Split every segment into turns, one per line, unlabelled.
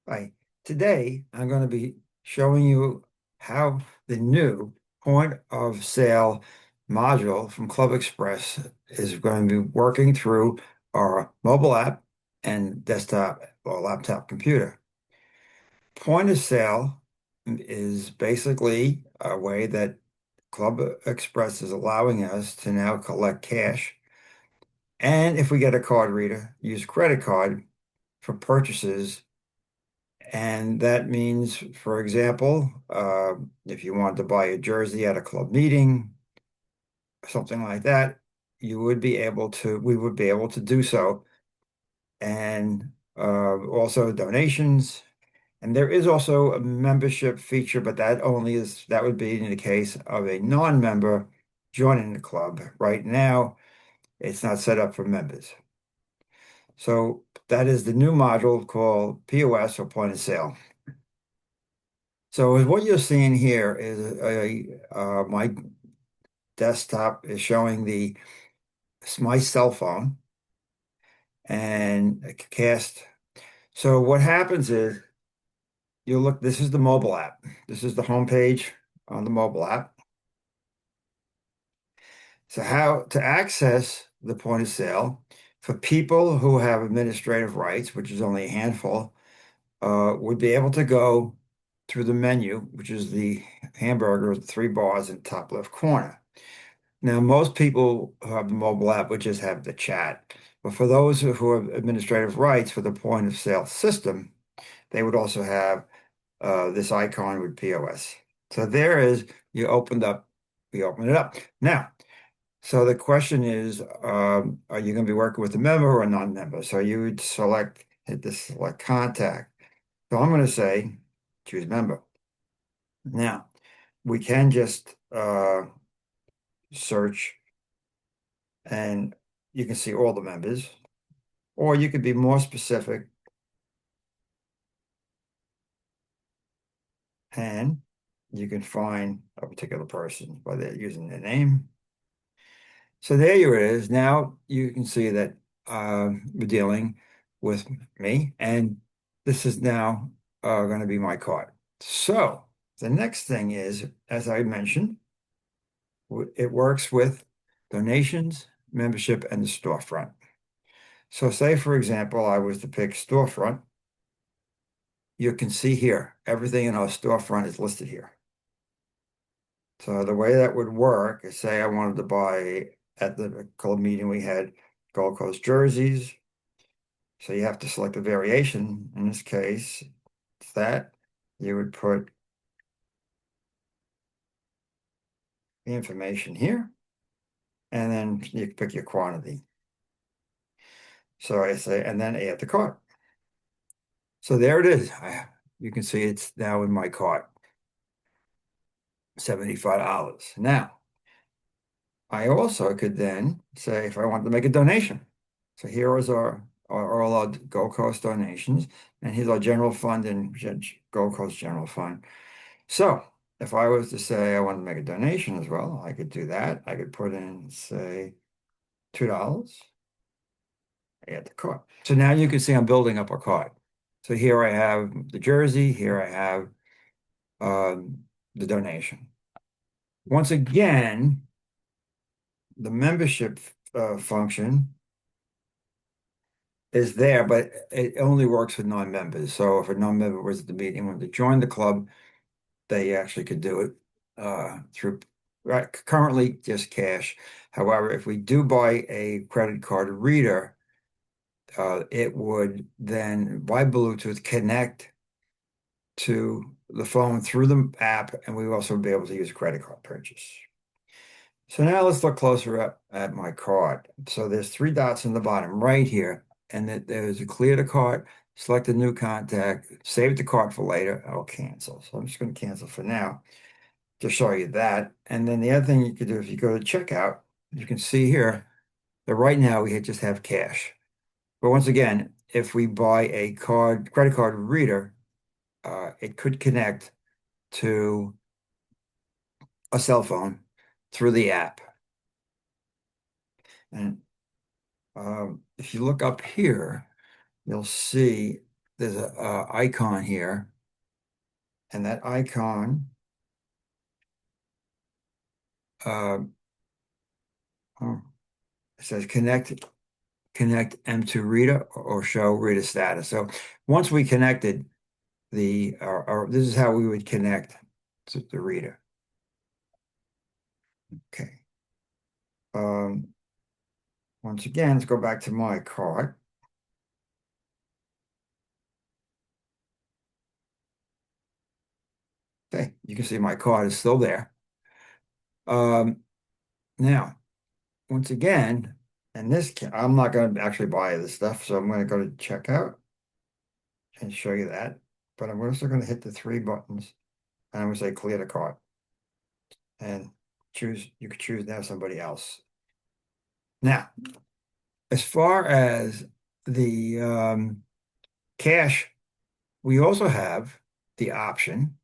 Hi. Today, I'm going to be showing you how the new point of sale module from ClubExpress is going to be working through our mobile app and desktop or laptop computer. Point of sale is basically a way that ClubExpress is allowing us to now collect cash. And if we get a card reader, use credit card for purchases. And that means, for example, if you wanted to buy a jersey at a club meeting, something like that, we would be able to do so. And also donations. And there is also a membership feature, but that would be in the case of a non-member joining the club. Right now, it's not set up for members. So that is the new module called POS or point of sale. So what you're seeing here is my desktop is showing my cell phone and a cast. So what happens is this is the mobile app. This is the home page on the mobile app. So how to access the point of sale for people who have administrative rights, which is only a handful, would be able to go through the menu, which is the hamburger with 3 bars in the top left corner. Now, most people who have the mobile app would just have the chat. But for those who have administrative rights for the point of sale system, they would also have this icon with POS. So there is, we opened it up. Now, so the question is, are you going to be working with a member or a non-member? So you would hit this select contact. So I'm going to say, choose member. Now, we can just search and you can see all the members, or you could be more specific and you can find a particular person by using their name. So there you is. Now you can see that we're dealing with me, and this is now going to be my card. So the next thing is, as I mentioned, it works with donations, membership, and the storefront. So say, for example, I was to pick storefront. You can see here, everything in our storefront is listed here. So the way that would work is say I wanted to buy at the club meeting we had Gold Coast jerseys. So you have to select a variation. In this case, it's that you would put the information here and then you pick your quantity. So I say, and then add the cart. So there it is. You can see it's now in my cart, $75. Now, I also could then say if I wanted to make a donation. So here is all our Gold Coast donations, and here's our general fund and Gold Coast general fund. So if I was to say I want to make a donation as well, I could do that. I could put in, say, $2, add the cart. So now you can see I'm building up a cart. So here I have the jersey, here I have the donation. Once again, the membership function is there, but it only works with non-members. So if a non-member was at the meeting, wanted to join the club, they actually could do it through currently just cash. However, if we do buy a credit card reader, it would then by Bluetooth connect to the phone through the app, and we would also be able to use a credit card purchase. So now let's look closer at my card. So there's 3 dots in the bottom right here, and there's a clear the cart, select a new contact, save the cart for later. I'll cancel. So I'm just going to cancel for now to show you that. And then the other thing you could do if you go to checkout, you can see here that right now we just have cash. But once again, if we buy a credit card reader, it could connect to a cell phone through the app. And if you look up here, you'll see there's a, icon here, and that icon uh, oh, it says connect M to Rita or show Rita status. So once we connected this is how we would connect to the Rita. Okay. Um, Once again, let's go back to my cart. Okay, you can see my card is still there. Um, Now, once again, and I'm not going to actually buy this stuff, so I'm going to go to checkout and show you that. But I'm also going to hit the three buttons, and I'm going to say clear the cart and choose. You could choose now somebody else. Now, as far as the cash, we also have the option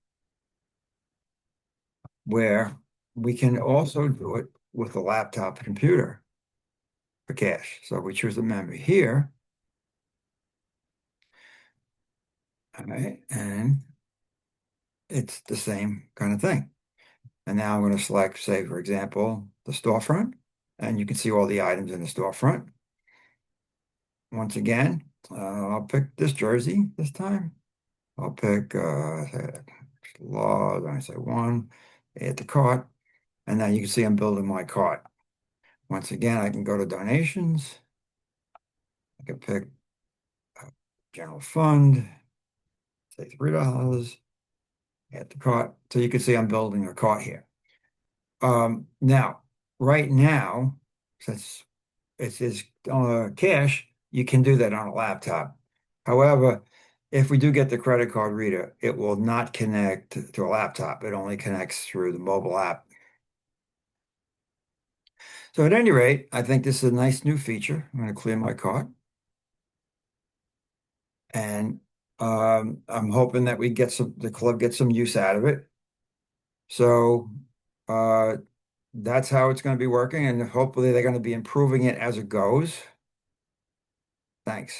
where we can also do it with a laptop computer for cash. So we choose the memory here. All right, and it's the same kind of thing. And now I'm going to select, say, for example, the storefront, and you can see all the items in the storefront. Once again, I'll pick this jersey this time. I'll pick laws, I say one, add to cart, and now you can see I'm building my cart. Once again, I can go to donations. I can pick general fund, say $3, add to cart. So you can see I'm building a cart here. Now, right now, since it's cash, you can do that on a laptop. However, if we do get the credit card reader, it will not connect to a laptop. It only connects through the mobile app. So at any rate, I think this is a nice new feature. I'm going to clear my card. And I'm hoping that the club gets some use out of it. So uh, that's how it's going to be working. And hopefully they're going to be improving it as it goes. Thanks.